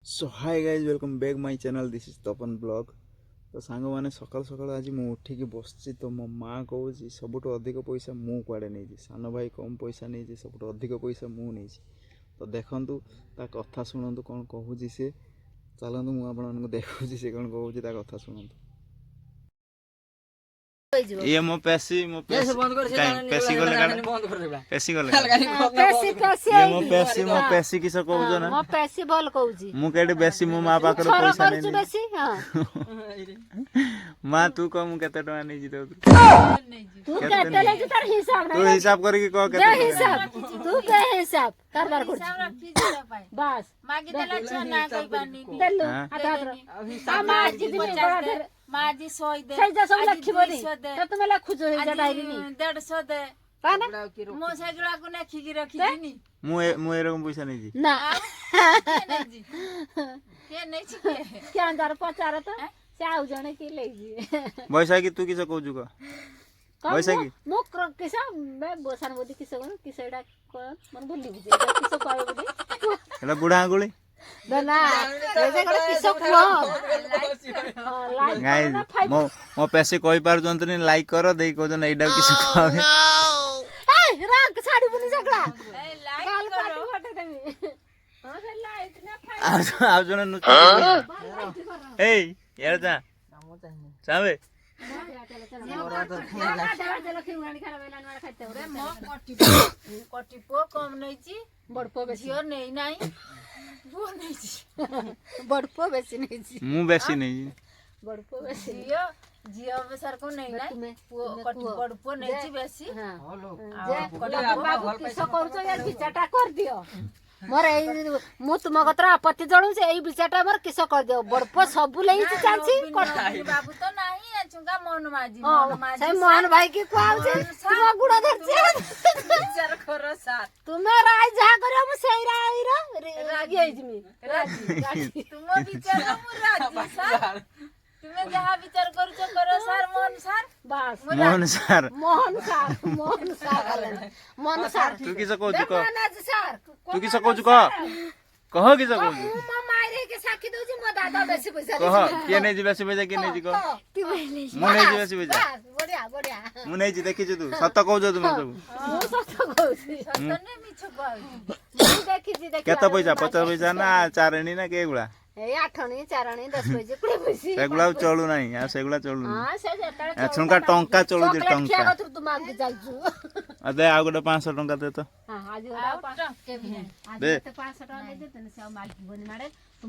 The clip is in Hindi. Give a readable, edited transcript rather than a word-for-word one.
So hi guys welcome back my channel this is Tapan blog. तो सांग मैंने सकाल सकाल आज मु उठिकी बस तो मो माँ कहूँ सबुठ अधिक पैसा मु कुआड़े नहीं सान भाई कम पैसा नहीं सबुठ अधिक पैसा मु नहीं। तो देखु ता कथा शुणु कौन कहूँ सी चलतु मुझे देखा सी कौन कहूँ कथा शुणु। ये मो पेसी पेसी किस कहूछ ना मो पेसी बोल कहूची मु केटे बेसी मो मां पाकर पैसा नहीं बेसी हां मां तू को मु केते टका नहीं जीतो तू केते ले तार हिसाब तू हिसाब करके कह केते हिसाब तू बे हिसाब कारबार कर बस मागी देला छना कई बानी देलु आता माजी दिन बड़ा ढेर माजी सोई दे सही जा सब लखिबो नी तो तुमे ला खुजो हे जा डायरी नी 150 दे काना मो सेगला को ने खिगी रखी नी मु एरकम पैसा नहीं जी ना के नहीं छी के अंदर पचार तो से आउ जने की ले जी पैसा की तू किस कहू का पैसा की मो किसा मैं बोसन बोदी किसा कोन किसेडा कोन मन भूली बुझे किसा पाए बोदी एला बुढ़ा आंगुली ना ऐसे करे किसा को हां गाइस मो पैसे कोई पार जंत नहीं लाइक करो देई को जन एडा किस कहबे ए रंग साड़ी बुनी सगला लाइक करो हटे देमी हां से लाइट ना फाइ आ जन नु ए यार जा चावे कटिपो कम नहीं छी बड़पो बेसी जियो नहीं नहीं वो नहीं छी बड़पो बेसी नहीं छी मु बेसी नहीं बड़पो बेसी जियो जियो बेसर को नहीं नहीं वो कटि बड़पो नहीं छी बेसी हां जे बाबू किस करछो यार बिचाटा कर दियो मोर मु तुम कतरा आपत्ति जणु से एई बिचाटा मोर किस कर दियो बड़पो सब लई छी चांसी बाबू तो नहीं अचुगा मोहन माजी से मोहन भाई की कोआउ छे तुम गुडा धरछे विचार करो साथ तुमे राय जा करियो मु सेई राय रे रागी आई जिमी राजी तुम विचार मु राजी साथ तुमे जहां विचार करो सर मोहन सर बस मोहन सर मोहन सर तू किस कहू का मोहन सर तू किस कहू का कह किस कहू मो मायरे के साखी दउजी मो दादा बेसी पैसा कह के नहीं जी बेसी पैसा के नहीं जी कह तू ले मु नहीं जी बेसी पैसा बढ़िया बढ़िया मु नहीं जी देखि तू सत कहू तू मत मु सत कहूसी तने मिछ कहू मु देखि जी देखि केता पैसा 50 पैसा ना चारणी ना के गुला ए आठणी चारणी 10 पैसे कुड़े पैसे सेगुला चलू नहीं आ सेगुला चलू हां से जेतले छुनका टंका चलू जे टंका क्या कतु तुम आगे जालछु अदे आ गोटे 500 टंका दे तो हां आज गोटा के भी आज 500 टका दे देते ने से मालिक बनी मारे